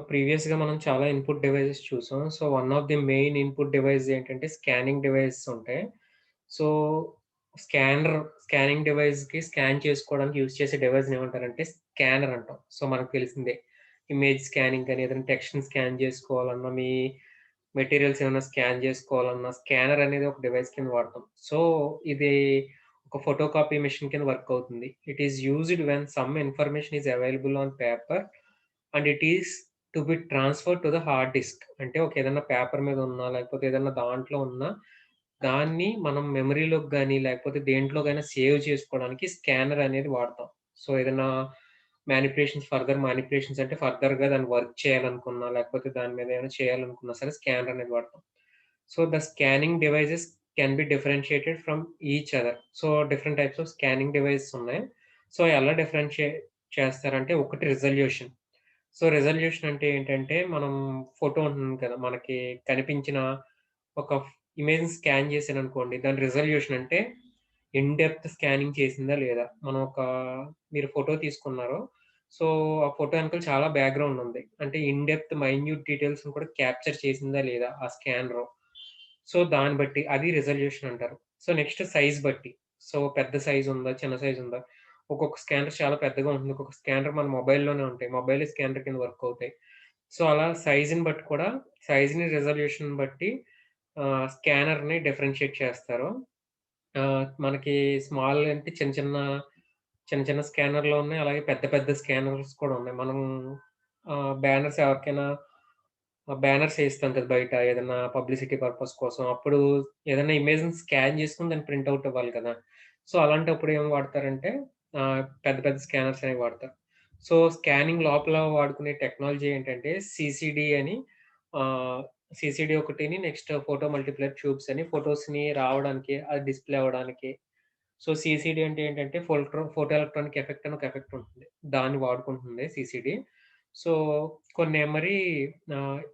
ప్రీవియస్‌గా మనం చాలా ఇన్‌పుట్ డివైసెస్ చూసాం. So, one of the main input device ఏంటంటే స్కానింగ్ డివైసెస్ ఉంటాయి. సో, స్కానర్ స్కానింగ్ డివైస్‌కి స్కాన్ చేసుకోవడానికి యూజ్ చేసే డివైస్‌ని ఏమంటారంటే స్కానర్ అంటాం. సో, మనకు తెలిసిందే. ఇమేజ్ స్కానింగ్ గాని, ఏదైనా టెక్స్ట్‌ని స్కాన్ చేసుకోవాలన్నా, మీ మెటీరియల్స్ ఏమైనా స్కాన్ చేసుకోవాలన్నా, స్కానర్ అనేది ఒక డివైస్ కింద వాడతాం. సో, ఇది ఒక ఫోటో కాపీ మెషిన్ కింద వర్క్ అవుతుంది. It is used when some information is available on paper and it is to be transferred to the hard disk. అంటే ఏదన్నా పేపర్ మీద ఉన్నా, లేకపోతే ఏదన్నా దాంట్లో ఉన్నా, దాన్ని మనం మెమరీలోకి గాని, లేకపోతే దేంట్లోకైనా సేవ్ చేసుకోవడానికి స్కానర్ అనేది వాడతాం. సో, ఏదన్నా మానిప్యులేషన్స్ అంటే ఫర్దర్‌గా దాన్ని వర్క్ చేయాలనుకున్నా, లేకపోతే దాని మీద ఏమైనా చేయాలనుకున్నా సరే స్కానర్ అనేది వాడతాం. So, the scanning devices can be differentiated from each other. So, different types of scanning devices ఉన్నాయి. సో, ఎలా డిఫరెన్షియేట్ చేస్తారంటే ఒకటి రిజల్యూషన్. సో, రిజల్యూషన్ అంటే ఏంటంటే, మనం ఫోటో ఉంటుంది కదా! మనకి కనిపించిన ఒక ఇమేజ్‌ని స్కాన్ చేశాననుకోండి. దాని రిజల్యూషన్ అంటే ఇన్ డెప్త్ స్కానింగ్ చేసిందా లేదా? మీరు ఫోటో తీసుకున్నారు. సో, ఆ ఫోటో వెనకాల చాలా బ్యాక్‌గ్రౌండ్ ఉంది. అంటే ఇన్ డెప్త్ మైన్యూట్ డీటెయిల్స్‌ని కూడా క్యాప్చర్ చేసిందా లేదా ఆ స్కానరు. సో, దాన్ని బట్టి అది రిజల్యూషన్ అంటారు. సో, నెక్స్ట్ సైజ్ బట్టి. సో, పెద్ద సైజ్ ఉందా? చిన్న సైజ్ ఉందా? ఒక్కొక్క స్కానర్ చాలా పెద్దగా ఉంటుంది. ఒక్కొక్క స్కానర్ మన మొబైల్‌లోనే ఉంటాయి. మొబైలే స్కానర్ కింద వర్క్ అవుతాయి. సో, అలా సైజ్‌ని బట్టి కూడా సైజ్‌ని, రిజల్యూషన్‌ని బట్టి స్కానర్‌ని డిఫరెన్షియేట్ చేస్తారు. మనకి స్మాల్ అంటే చిన్న చిన్న స్కానర్‌లు ఉన్నాయి. అలాగే పెద్ద పెద్ద స్కానర్స్ కూడా ఉన్నాయి. మనం బ్యానర్స్ ఎవరికైనా బ్యానర్స్ ఏస్తాం కదా! బయట ఏదన్నా పబ్లిసిటీ పర్పస్ కోసం. అప్పుడు ఏదన్నా ఇమేజ్‌ని స్కాన్ చేసుకొని దాన్ని ప్రింట్ ఔట్ ఇవ్వాలి కదా! సో, అలాంటప్పుడు ఏం వాడతారంటే పెద్ద పెద్ద స్కానర్స్ అనేవి వాడతారు. సో, స్కానింగ్ లోపల వాడుకునే టెక్నాలజీ ఏంటంటే ఆహ్, సీసీడీ ఒకటిని నెక్స్ట్ ఫోటో మల్టిప్లెక్స్ ట్యూబ్స్ అని ఫోటోస్‌ని రావడానికి, అది డిస్‌ప్లే అవ్వడానికి. సో, సీసీడీ అంటే ఏంటంటే ఫోటో ఎలక్ట్రానిక్ ఎఫెక్ట్ అని ఒక ఎఫెక్ట్ ఉంటుంది. దాన్ని వాడుకుంటుంది సీసీడీ. సో, కొన్నేమరీ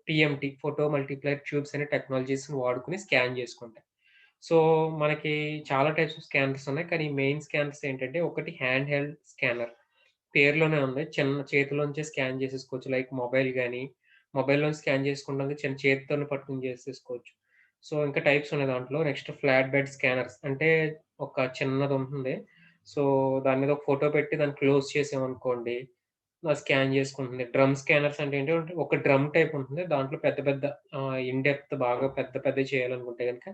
టీఎంటీ ఫోటో మల్టిప్లైర్ ట్యూబ్స్ అనే టెక్నాలజీస్‌ని వాడుకొని స్కాన్ చేసుకుంటాయి. సో, మనకి చాలా టైప్స్ ఆఫ్ స్కానర్స్ ఉన్నాయి. కానీ మెయిన్ స్కానర్స్ ఏంటంటే ఒకటి హ్యాండ్ హెల్డ్ స్కానర్. పేరులోనే ఉంది. చిన్న చేతిలోంచే స్కాన్ చేసేసుకోవచ్చు. లైక్ మొబైల్‌లోంచి స్కాన్ చేసుకుంటానికి చేత్తోనే పట్టుకొని చేసేసుకోవచ్చు. సో, ఇంకా టైప్స్ ఉన్నాయి దాంట్లో. నెక్స్ట్ ఫ్లాట్ బెడ్ స్కానర్స్ అంటే ఒక చిన్నదుంటుంది. సో, దాని మీద ఒక ఫోటో పెట్టి దాన్ని క్లోజ్ చేసామనుకోండి, స్కాన్ చేసుకుంటుంది. డ్రమ్ స్కానర్స్ అంటే ఏంటంటే ఒక డ్రమ్ టైప్ ఉంటుంది. దాంట్లో పెద్ద పెద్ద ఇన్ డెప్త్ బాగా పెద్ద పెద్దయి చేయాలనుకుంటే గనక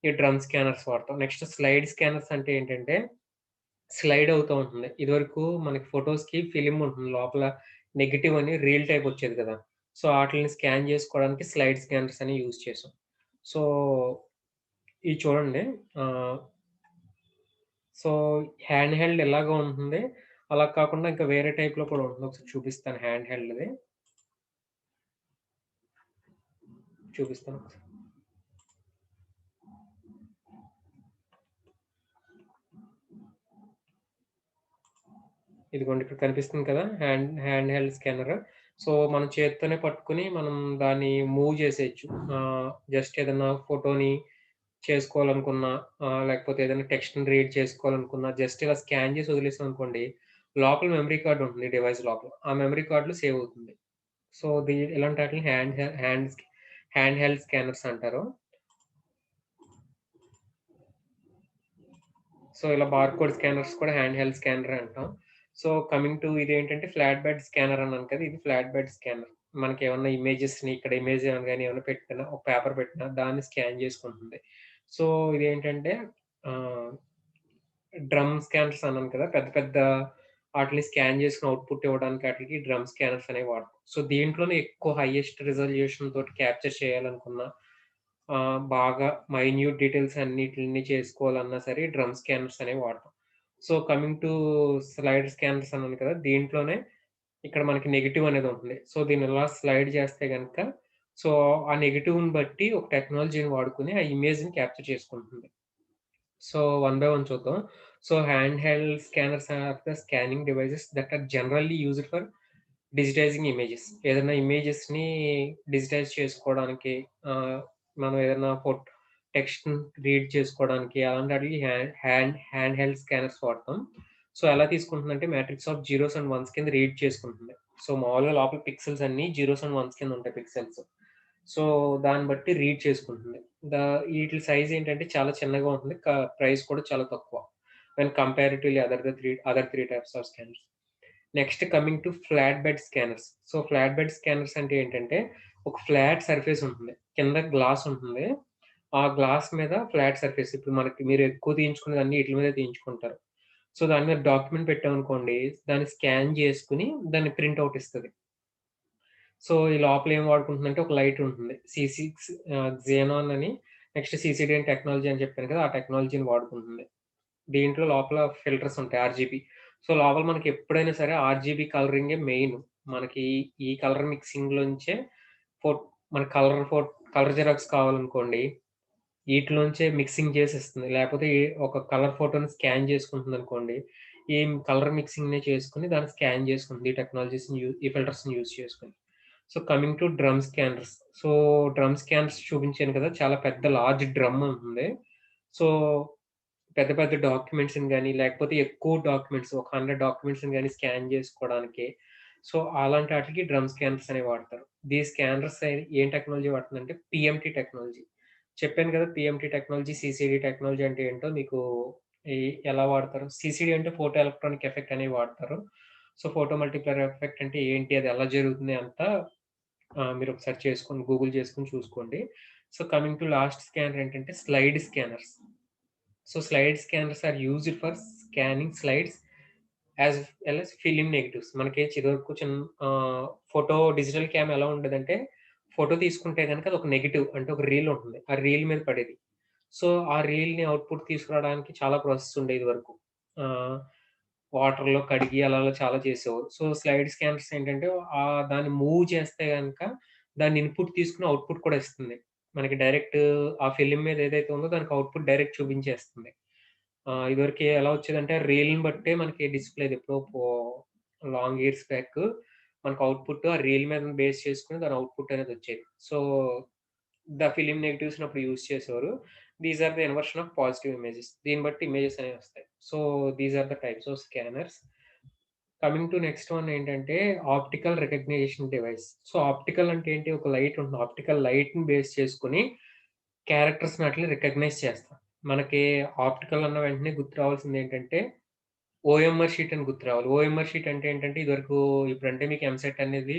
ఈ డ్రమ్ స్కానర్స్ వాడతాం. నెక్స్ట్ స్లైడ్ స్కానర్స్ అంటే ఏంటంటే స్లైడ్ అవుతూ ఉంటుంది. ఇదివరకు మనకి ఫోటోస్‌కి ఫిల్మ్ ఉంటుంది. లోపల నెగెటివ్ అని రీల్ టైప్ వచ్చేది కదా! సో, ఆటిలిని స్కాన్ చేసుకోవడానికి స్లైడ్ స్కానర్స్ అని యూజ్ చేసాం. సో, ఇయి చూడండి. ఆహ్, సో, హ్యాండ్ హెల్డ్ ఇలాగా ఉంటుంది. అలా కాకుండా ఇంకా వేరే టైప్‌లో కూడా ఉంటుంది. ఒకసారి చూపిస్తాను హ్యాండ్ హెల్డ్‌ది. చూపిస్తాను ఒకసారి. ఇదిగోండి ఇక్కడ కనిపిస్తుంది కదా! Hand held scanner. సో, మన చేత్తోనే పట్టుకొని మనం దాన్ని మూవ్ చేసేయొచ్చు. జస్ట్ ఏదన్నా ఫోటోని చేసుకోవాలనుకున్నా, లేకపోతే ఏదైనా టెక్స్ట్‌ని రీడ్ చేసుకోవాలనుకున్నా, జస్ట్ ఇలా స్కాన్ చేసి వదిలేసామనుకోండి, లోపల మెమరీ కార్డ్ ఉంటుంది డివైస్ లోపల. ఆ మెమరీ కార్డ్‌లో సేవ్ అవుతుంది. సో, ఇలాంటి ఆటిలిని హ్యాండ్ హెల్డ్ స్కానర్స్ అంటారు. సో, ఇలా బార్‌కోడ్ స్కానర్స్ కూడా హ్యాండ్ హెల్డ్ స్కానరే అంటాం. సో, కమింగ్ టు ఇదేంటంటే ఫ్లాట్ బెడ్ స్కానర్ అన్నాను కదా! ఇది ఫ్లాట్ బెడ్ స్కానర్. మనకేమన్నా ఇమేజెస్‌ని ఇక్కడ ఇమేజ్ ఏమన్నా పెట్టినా, ఒక పేపర్ పెట్టినా దాన్ని స్కాన్ చేసుకుంటుంది. సో, ఇదేంటంటే ఆహ్, డ్రమ్ స్కానర్స్ అన్నాను కదా! పెద్ద పెద్ద ఆటిలిని స్కాన్ చేసుకొని అవుట్‌పుట్ ఇవ్వడానికి ఆటిలికి డ్రమ్ స్కానర్స్ అనేవి వాడతాం. సో, దీంట్లోనే ఎక్కువ హైయెస్ట్ రిజల్యూషన్ తోటి క్యాప్చర్ చేయాలనుకున్న బాగా మైన్యూట్ డీటెయిల్స్ అన్నిటిని చేసుకోవాలన్నా సరే డ్రమ్ స్కానర్స్ అనేవి వాడతాం. So, coming to slide scanners అన్నాను కదా! దీంట్లోనే ఇక్కడ మనకి నెగెటివ్ అనేది ఉంటుంది. సో, దీన్ని ఇలా స్లైడ్ చేస్తే గనక సో, ఆ నెగెటివ్‌ని బట్టి ఒక టెక్నాలజీని వాడుకొని ఆ ఇమేజ్‌ని క్యాప్చర్ చేసుకుంటుంది. సో, వన్ బై వన్ చూద్దాం. So, hand held scanners are the scanning devices that are generally used for digitising images. ఏదైనా ఇమేజెస్‌ని డిజిటైజ్ చేసుకోవడానికి ఆహ్, మనం ఏదైనా టెక్స్ట్‌ని రీడ్ చేసుకోవడానికి అలాంటి ఆటిలికి హ్యాండ్ హెల్డ్ స్కానర్స్ వాడతాం. సో, ఎలా తీసుకుంటుందంటే matrix of zeros and ones కింద రీడ్ చేసుకుంటుంది. సో, మామూలుగా లోపల పిక్సెల్స్ అన్నీ జీరోస్ అండ్ వన్స్ కింద ఉంటాయి పిక్సెల్స్. సో, దాన్ని బట్టి రీడ్ చేసుకుంటుంది. దా ఈట్లి సైజ్ ఏంటంటే చాలా చిన్నగా ఉంటుంది. ప్రైస్ కూడా చాలా తక్కువ. When comparatively other 3 types of scanners. Next coming to flat bed scanners. So, flat bed scanners అంటే ఏంటంటే, ఒక ఫ్లాట్ సర్ఫేస్ ఉంటుంది. కింద గ్లాస్ ఉంటుంది. ఆ గ్లాస్ మీద ఫ్లాట్ సర్ఫేస్ ఇప్పుడు మీరు ఎక్కువ తీయించుకున్నదన్నీ ఈట్లి మీదే తీయించుకుంటారు. సో, దాని మీద డాక్యుమెంట్ పెట్టామనుకోండి, దాన్ని స్కాన్ చేసుకొని దాన్ని ప్రింట్ ఔట్ ఇస్తది. సో, ఈ లోపల ఏం వాడుకుంటుందంటే ఒక లైట్ ఉంటుంది. క్సియానాన్ అని నెక్స్ట్ సీసీడీ అని టెక్నాలజీ అని చెప్పాను కదా! ఆ టెక్నాలజీని వాడుకుంటుంది. దీంట్లో లోపల ఫిల్టర్స్ ఉంటాయి ఆర్‌జీబీ. సో, లోపల మనకి ఎప్పుడైనా సరే ఆర్‌జీబీ కలరింగే మెయిన్. మనకి ఈ కలర్ మిక్సింగ్‌లోంచే ఫో మన కలర్ జిరాక్స్ కావాలనుకోండి, ఈటిలోంచే మిక్సింగ్ చేసి ఇస్తుంది. లేపోతే ఒక కలర్ ఫోటోని స్కాన్ చేసుకుంటుందనుకోండి, ఈ కలర్ మిక్సింగ్‌నే చేసుకొని దాన్ని స్కాన్ చేసుకుంటుంది. ఈ ఫిల్టర్స్‌ని యూజ్ చేసుకొని. So, coming to drum scanners. So, drum scanners చూపించాను కదా! చాలా పెద్ద లార్జ్ డ్రమ్ ఉంటుంది. సో, పెద్ద పెద్ద డాక్యుమెంట్స్‌ని గాని, లేకపోతే ఎక్కువ డాక్యుమెంట్స్ ఒక 100 డాక్యుమెంట్స్‌ని గాని స్కాన్ చేసుకోవడానికి. సో, అలాంటి ఆటిలికి డ్రమ్ స్కానర్స్ అనేవి వాడతారు. స్కానర్స్ ఏం టెక్నాలజీ వాడుతుందంటే పీఎంటీ టెక్నాలజీ. చెప్పాను కదా! పీఎంటీ టెక్నాలజీ, సీసీడీ టెక్నాలజీ అంటే ఏంటో మీకు ఈ ఎలా వాడతారు? సీసీడీ అంటే ఫోటో ఎలక్ట్రానిక్ ఎఫెక్ట్ అనేవి వాడతారు. సో, ఫోటో మల్టిప్లైయర్ ఎఫెక్ట్ అంటే ఏంటి? అది ఎలా జరుగుతుంది అంతా మీరొకసారి గూగుల్ చేసుకొని చూసుకోండి. So, coming to last scanner ఏంటంటే slide scanners. So, slide scanners are used for scanning slides as well as film negatives. మనకి ఇదివరకు ఫోటో డిజిటల్ క్యామ్ ఎలా ఉండేదంటే, ఫోటో తీసుకుంటే గనక అదొక నెగెటివ్ అంటే ఒక రీల్ ఉంటుంది. ఆ రీల్ మీద పడేది. సో, ఆ రీల్‌ని అవుట్‌పుట్ తీసుకురావడానికి చాలా ప్రాసెస్ ఉండేది ఇదివరకు. ఆహ్, వాటర్‌లో కడిగి అలా చాలా చేసేవారు. సో, స్లైడ్ స్కానర్స్ ఏంటంటే దాన్ని మూవ్ చేస్తే గనక దాన్ని ఇన్‌పుట్ తీసుకొని అవుట్‌పుట్ కూడా ఇస్తుంది. మనకి డైరెక్ట్ ఆ ఫిల్మ్ మీద ఏదైతే ఉందో దానికి అవుట్‌పుట్ డైరెక్ట్ చూపించేస్తుంది. ఇదివరకు ఎలా వచ్చేదంటే రీల్‌ని బట్టే మనకి డిస్‌ప్లేది ఎప్పుడో లాంగ్ ఇయర్స్ బ్యాక్ మనకు అవుట్‌పుట్ ఆ రీల్ మీద బేస్ చేసుకొని దాని అవుట్‌పుట్ అనేది వచ్చేది. సో, ఫిల్మ్ నెగెటివ్స్‌ని అప్పుడు యూజ్ చేసేవారు. These are the inversion of positive images. దీన్ని బట్టి ఇమేజెస్ అనేవి వస్తాయి. So, these are the types of scanners. Coming to next one ఏంటంటే optical recognition device. So, optical అంటే ఏంటి? ఒక లైట్ ఉంటుంది. ఆప్టికల్ లైట్‌ని బేస్ చేసుకొని క్యారెక్టర్స్‌ని ఆటిలిని రికగ్నైజ్ చేస్తాం. మనకి ఆప్టికల్ అన్న వెంటనే గుర్తు రావాల్సిందేంటంటే ఓఎంఆర్ షీట్ అని గుర్తు రావాలి. ఓఎంఆర్ షీట్ అంటే ఏంటంటే ఇదివరకు ఇప్పుడంటే మీకు ఎంసెట్ అనేది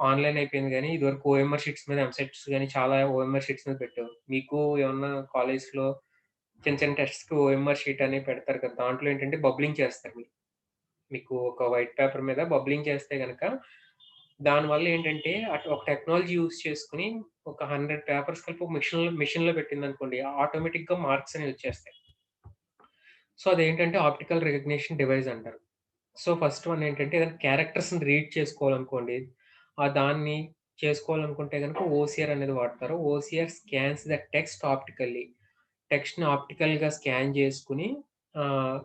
ఆన్‌లైన్ అయిపోయింది గానీ, ఇదివరకు ఓఎంఆర్ షీట్స్ మీద ఎంసెట్స్ గాని చాలా ఓఎంఆర్ షీట్స్ మీద పెట్టేవారు. మీకు ఏమన్నా కాలేజ్‌లో చిన్న చిన్న టెస్ట్స్‌కి ఓఎంఆర్ షీట్ అని పెడతారు కదా! దాంట్లో ఏంటంటే బబ్లింగ్ చేస్తారు మీరు. మీకు ఒక వైట్ పేపర్ మీద బబ్లింగ్ చేస్తే గనక, దానివల్ల ఏంటంటే ఒక టెక్నాలజీ యూజ్ చేసుకొని ఒక 100 పేపర్స్ కలిపి ఒక మెషిన్‌లో పెట్టిందనుకోండి, ఆటోమేటిక్‌గా మార్క్స్ అనేవి వచ్చేస్తాయి. సో, అదేంటంటే ఆప్టికల్ రికగ్నిషన్ డివైస్ అంటారు. సో, ఫస్ట్ వన్ ఏంటంటే ఏదైనా క్యారెక్టర్స్‌ని రీడ్ చేసుకోవాలనుకోండి, దాన్ని చేసుకోవాలనుకుంటే గనుక ఓసీఆర్ అనేది వాడతారు. OCR scans the text optically. టెక్స్ట్‌ని ఆప్టికల్‌గా స్కాన్ చేసుకొని ఆహ్,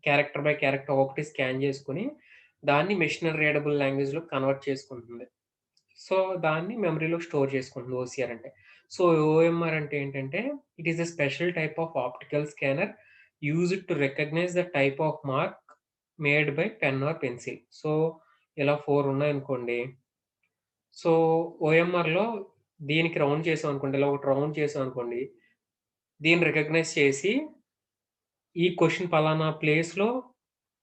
క్యారెక్టర్ బై క్యారెక్టర్ ఒక్కొక్కటి స్కాన్ చేసుకొని, దాన్ని మెషిన్ రీడబుల్ లాంగ్వేజ్‌లో కన్వర్ట్ చేసుకుంటుంది. సో, దాన్ని మెమరీలో స్టోర్ చేసుకుంటుంది ఓసీఆర్ అంటే. సో, ఓఎంఆర్ అంటే ఏంటంటే, it is a special type of optical scanner used to recognise the type of mark made by pen or pencil. So, ఇలా 4 ఉన్నాయనుకోండి. సో, ఓఎంఆర్‌లో దీనికి రౌండ్ చేసామనుకోండి, ఇలా ఒకటి రౌండ్ చేసామనుకోండి, దీన్ని రికగ్నైజ్ చేసి, ఈ క్వెషన్ పలానా ప్లేస్‌లో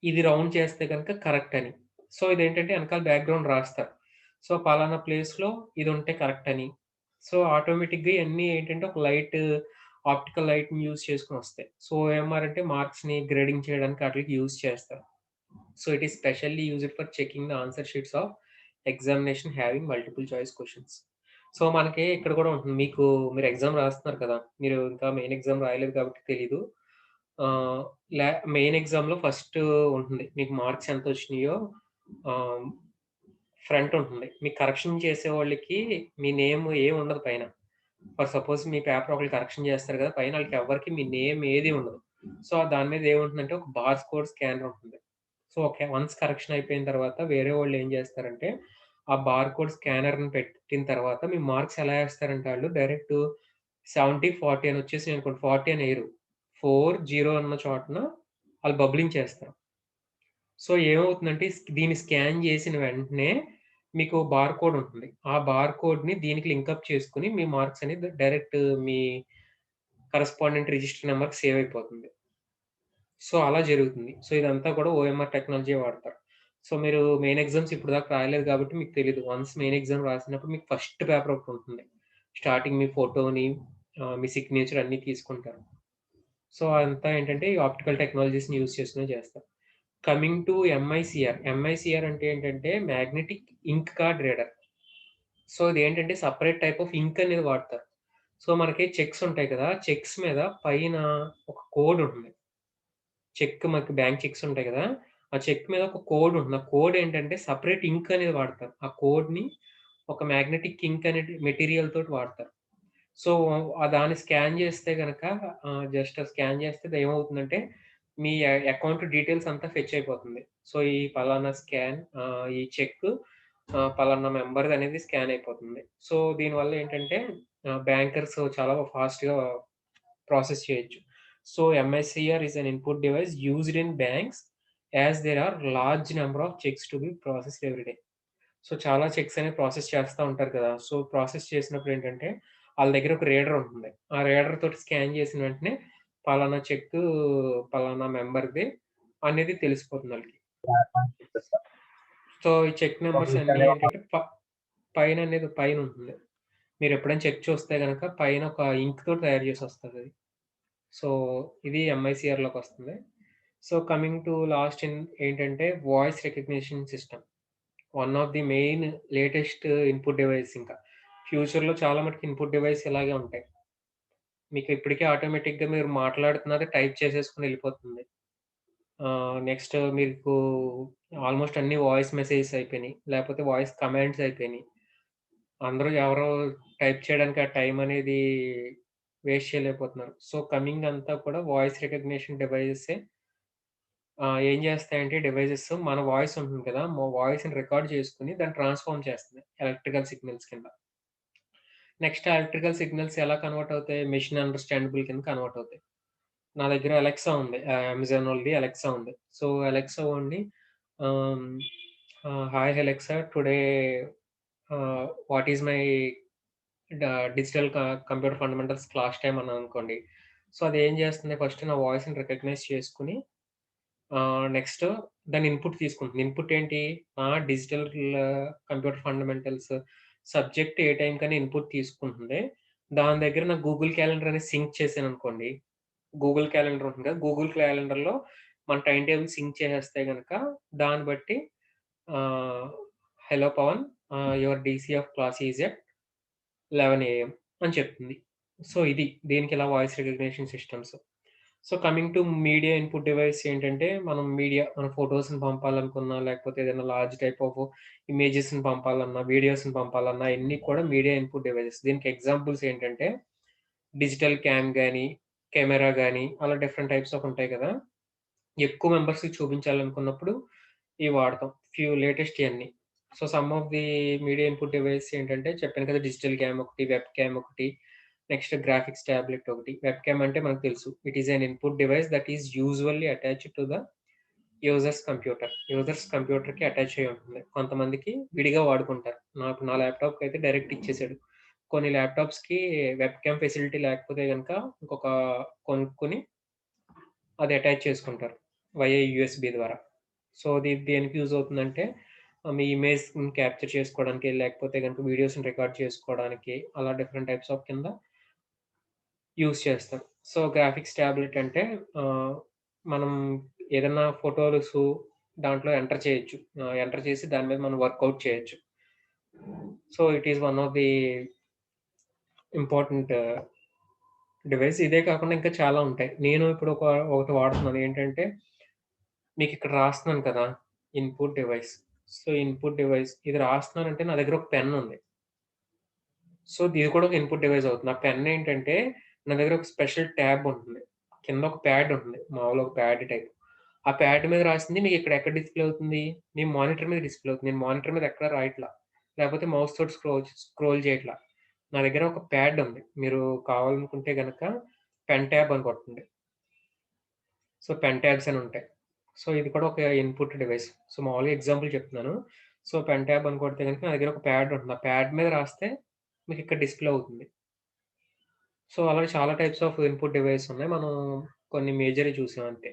ఇది రౌండ్ చేస్తే గనక కరెక్ట్ అని. సో, ఇదేంటంటే ఎనకాల బ్యాక్‌గ్రౌండ్ రాస్తారు. సో, పలానా ప్లేస్‌లో ఇదుంటే కరెక్ట్ అని. సో, ఆటోమేటిక్‌గా ఇయన్నీ ఏంటంటే ఒక ఆప్టికల్ లైట్‌ని యూజ్ చేసుకొని వస్తాయి. సో, ఓఎంఆర్ అంటే మార్క్స్‌ని గ్రేడింగ్ చేయడానికి ఆటిలికి యూజ్ చేస్తారు. So, it is specially used for checking the answer sheets of examination having multiple choice questions. So, మనకి ఇక్కడ కూడా ఉంటుంది. మీరు ఎగ్జామ్ రాస్తున్నారు కదా! మీరు ఇంకా మెయిన్ ఎగ్జామ్ రాయలేదు కాబట్టి తెలీదు. ఆహ్, ల్యా మెయిన్ ఎగ్జామ్‌లో ఫస్ట్ ఉంటుంది. మీకు మార్క్స్ ఎంతొచ్చినాయో ఆహ్, ఫ్రంట్ ఉంటుంది. మీకు కరెక్షన్ చేసేవాళ్ళకి మీ నేమ్ ఏముండదు పైన. ఫర్ సపోజ్ మీ పేపర్ ఒకళ్ళు కరెక్షన్ చేస్తారు కదా! పైన ఆళ్ళకి ఎవ్వరికీ మీ నేమ్ ఏది ఉండదు. సో, దాని మీద ఏముంటుందంటే ఒక బార్ కోడ్ స్కానర్ ఉంటుంది. So, okay. వన్స్ కరెక్షన్ అయిపోయిన తర్వాత వేరే వాళ్ళు ఏం చేస్తారంటే, ఆ బార్ కోడ్ స్కానర్‌ని పెట్టిన తర్వాత మీ మార్క్స్ ఎలా ఏస్తారంటే ఆళ్ళు డైరెక్ట్ 70, 40 అని వచ్చేసినాయనుకోండి. 40 అని ఎయరు. 4, 0 అన్న చోటన ఆళ్ళు బబ్లింగ్ చేస్తారు. సో, ఏమవుతుందంటే దీన్ని స్కాన్ చేసిన వెంటనే మీకు బార్‌కోడ్ ఉంటుంది. ఆ బార్‌కోడ్‌ని దీనికి లింకప్ చేసుకొని మీ మార్క్స్ అనేది డైరెక్ట్ మీ కరస్పాండెంట్ రిజిస్టర్ నంబర్‌కి సేవ్ అయిపోతుంది. సో, అలా జరుగుతుంది. సో, ఇదంతా కూడా ఓఎంఆర్ టెక్నాలజీయే వాడతారు. సో, మీరు మెయిన్ ఎగ్జామ్స్ ఇప్పటిదాకా రాయలేదు కాబట్టి మీకు తెలీదు. వన్స్ మెయిన్ ఎగ్జామ్ రాసినప్పుడు మీకు ఫస్ట్ పేపర్ ఒకటుంటుంది. స్టార్టింగ్ మీ ఫోటోని మీ సిగ్నేచర్ అన్నీ తీసుకుంటారు. సో, అదంతా ఏంటంటే ఈ ఆప్టికల్ టెక్నాలజీస్‌ని యూజ్ చేసుకునే చేస్తారు. Coming to MICR. ఎంఐసీఆర్ అంటే ఏంటంటే మ్యాగ్నెటిక్ ఇంక్ కార్డ్ రీడర్. సో, ఇదేంటంటే సెపరేట్ టైప్ ఆఫ్ ఇంక్ అనేది వాడతారు. సో, మనకి చెక్స్ ఉంటాయి కదా! చెక్స్ మీద పైన ఒక కోడ్ ఉంటుంది. చెక్ మనకి బ్యాంక్ చెక్స్ ఉంటాయి కదా! ఆ చెక్ మీద ఒక కోడ్ ఉంటుంది. ఆ కోడ్ ఏంటంటే సెపరేట్ ఇంక్ అనేది వాడతారు. ఆ కోడ్‌ని ఒక మ్యాగ్నెటిక్ ఇంక్ అనేది మెటీరియల్ తోటి వాడతారు. సో, దాన్ని స్కాన్ చేస్తే గనక జస్ట్ స్కాన్ చేస్తే అదేమవుతుందంటే మీ అకౌంట్ డీటెయిల్స్ అంతా ఫెచ్ అయిపోతుంది. సో, ఈ పలానా ఈ చెక్ పలానా మెంబర్‌దనేది స్కాన్ అయిపోతుంది. సో, దీనివల్ల ఏంటంటే బ్యాంకర్స్ చాలా ఫాస్ట్‌గా ప్రాసెస్ చేయొచ్చు. So, MICR is an input device used in banks as there are large number of cheques to be processed every day. So, చాలా చెక్స్ అనేవి ప్రాసెస్ చేస్తా ఉంటారు కదా! సో, ప్రాసెస్ చేసినప్పుడు ఏంటంటే, ఆళ్ళ దగ్గర ఒక రీడర్ ఉంటుంది. ఆ రీడర్ తోటి స్కాన్ చేసిన వెంటనే పలానా చెక్కు పలానా మెంబర్‌ది అనేది తెలిసిపోతుంది ఆళ్ళకి. సో, ఈ చెక్ నంబర్స్ అన్నీ ఏంటంటే పైననేది పైనుంటుంది. మీరెప్పుడైనా చెక్ చూస్తే గనక పైన ఒక ఇంక్ తోటి తయారు చేసొస్తదది. సో, ఇది ఎంఐసీఆర్‌లోకొస్తుంది. సో, కమింగ్ టు లాస్ట్ ఏంటంటే voice recognition system. One of the main latest input device ఇంకా. ఫ్యూచర్‌లో చాలా మటుకు ఇన్‌పుట్ డివైస్ ఇలాగే ఉంటాయి. మీకు ఇప్పటికే ఆటోమేటిక్‌గా మీరు మాట్లాడుతున్నది టైప్ చేసేసుకొని ఎళ్ళిపోతుంది. నెక్స్ట్ మీకు ఆల్‌మోస్ట్ అన్నీ వాయిస్ మెసేజెస్ అయిపోయినాయి. లేపోతే వాయిస్ కమాండ్స్ అయిపోయినాయి. అందరూ ఎవరు టైప్ చేయడానికి ఆ టైం అనేది వేస్ట్ చేయలేకపోతున్నారు. సో, కమింగ్ అంతా కూడా వాయిస్ రికగ్నిషన్ డివైసెసే ఏం చేస్తాయంటే డివైసెస్ మన వాయిస్ ఉంటుంది కదా! వాయిస్‌ని రికార్డ్ చేసుకొని దాన్ని ట్రాన్స్‌ఫార్మ్ చేస్తుంది ఎలక్ట్రికల్ సిగ్నల్స్ కింద. నెక్స్ట్ ఆ ఎలక్ట్రికల్ సిగ్నల్స్ ఎలా కన్వర్ట్ అవుతాయి? మెషిన్ అండర్‌స్టాండబుల్ కింద కన్వర్ట్ అవుతాయి. నా దగ్గర అలెక్సా ఉంది. అమెజానోళ్ళది అలెక్సా ఉంది. సో, అలెక్సా వాడిని ah, hi Alexa today what is my the digital computer fundamentals class time అన్నాననుకోండి. సో, అదేం చేస్తుంది ఫస్ట్ నా వాయిస్‌ని రికగ్నైజ్ చేసుకొని నెక్స్ట్ దాని ఇన్‌పుట్ తీసుకుంటుంది. ఇన్‌పుట్ ఏంటి? డిజిటల్ కంప్యూటర్ ఫండమెంటల్స్ సబ్జెక్ట్ ఏ టైమ్‌కని ఇన్‌పుట్ తీసుకుంటుంది. దాని దగ్గర నా గూగుల్ క్యాలెండర్ అనేది సింక్ చేశాననుకోండి. గూగుల్ క్యాలెండర్ ఉంటుంది కదా! గూగుల్ క్యాలెండర్‌లో మన టైమ్ టేబుల్ సింక్ చేసేస్తే గనక దాన్ని బట్టి ah, hello Pawan your DC of class is at 11 AM అని చెప్తుంది. సో, ఇది దీనికిలా voice recognition systems. So, coming to media input device ఏంటంటే, మన ఫోటోస్‌ని పంపాలనుకున్నా, లేకపోతే ఏదైనా లార్జ్ టైప్ ఆఫ్ ఇమేజెస్‌ని పంపాలన్నా, వీడియోస్‌ని పంపాలన్నా అయన్నీ కూడా మీడియా ఇన్‌పుట్ డివైసెస్. దీనికి ఎగ్జాంపుల్స్ ఏంటంటే, డిజిటల్ క్యామ్ గాని, కెమెరా గాని అలా డిఫరెంట్ టైప్స్ ఆఫ్ ఉంటాయి కదా! ఎక్కువ మెంబర్స్‌కి చూపించాలనుకున్నప్పుడు ఇవి వాడతాం. లేటెస్ట్‌యన్నీ. So, some of the media input device ఏంటంటే చెప్పాను కదా! డిజిటల్ క్యామ్ ఒకటి, వెబ్ క్యామ్ ఒకటి, నెక్స్ట్ గ్రాఫిక్స్ టాబ్లెట్ ఒకటి. వెబ్ క్యామ్ అంటే మనకు తెలుసు. It is an input device that is usually attached to the user's computer. User's కంప్యూటర్‌కి అటాచ్ అయ్యి ఉంటుంది. కొంతమందికి విడిగా వాడుకుంటారు. నా ల్యాప్‌టాప్‌కయితే డైరెక్ట్ ఇచ్చేసాడు. కొన్ని ల్యాప్‌టాప్స్‌కి వెబ్ క్యామ్ ఫెసిలిటీ లేకపోతే గనక ఇంకొక కొనుక్కొని అది అటాచ్ చేసుకుంటారు. వైయా యూఎస్‌బీ ద్వారా. సో, అది దేనికి యూజ్ అవుతుందంటే, మీ ఇమేజ్‌ని క్యాప్చర్ చేసుకోవడానికి, లేకపోతే గనుక వీడియోస్‌ని రికార్డ్ చేసుకోవడానికి, అలా డిఫరెంట్ టైప్స్ ఆఫ్ కింద యూజ్ చేస్తాం. సో, గ్రాఫిక్స్ టాబ్లెట్ అంటే మనం ఏదన్నా ఫోటోసు దాంట్లో ఎంటర్ చేయొచ్చు. ఎంటర్ చేసి దాని మీద మనం వర్కౌట్ చేయొచ్చు. So, it is one of the important device. ఇదే కాకుండా ఇంకా చాలా ఉంటాయి. నేను ఇప్పుడు ఒకటి వాడుతున్నాను. ఏంటంటే మీకిక్కడ రాస్తున్నాను కదా! Input device. So, input device ఇది రాస్తున్నానంటే నా దగ్గర ఒక పెన్నుంది. సో, ఇది కూడా ఒక ఇన్‌పుట్ డివైస్ అవుతుంది. ఆ పెన్ ఏంటంటే నా దగ్గర ఒక స్పెషల్ ట్యాబ్ ఉంటుంది. కింద ఒక ప్యాడ్ ఉంటుంది. మామూలుగా ఒక ప్యాడ్ టైప్. ఆ ప్యాడ్ మీద రాసింది మీకిక్కడ ఎక్కడ డిస్‌ప్లే అవుతుంది? మీ మానిటర్ మీద డిస్‌ప్లే అవుతుంది. నేను మానిటర్ మీద ఎక్కడ రాయట్లా. లేకపోతే మౌస్ తోటి స్క్రోల్ చేయట్లా. నా దగ్గర ఒక ప్యాడ్ ఉంది. మీరు కావాలనుకుంటే గనక పెన్ ట్యాబ్ అని కొట్టండి. సో, పెన్ ట్యాబ్స్ అని ఉంటాయి. సో, ఇది కూడా ఒక ఇన్‌పుట్ డివైస్. సో, మామూలుగా ఎగ్జాంపుల్ చెప్తున్నాను. సో, పెన్ ట్యాబ్ అని కొడితే గనుక నా దగ్గర ఒక ప్యాడ్ ఉంటుంది. ఆ ప్యాడ్ మీద రాస్తే మీకిక్కడ డిస్‌ప్లే అవుతుంది. సో, అలాగే చాలా టైప్స్ ఆఫ్ ఇన్‌పుట్ డివైస్ ఉన్నాయి. మనం కొన్ని మేజర్‌వి చూసాం అంతే.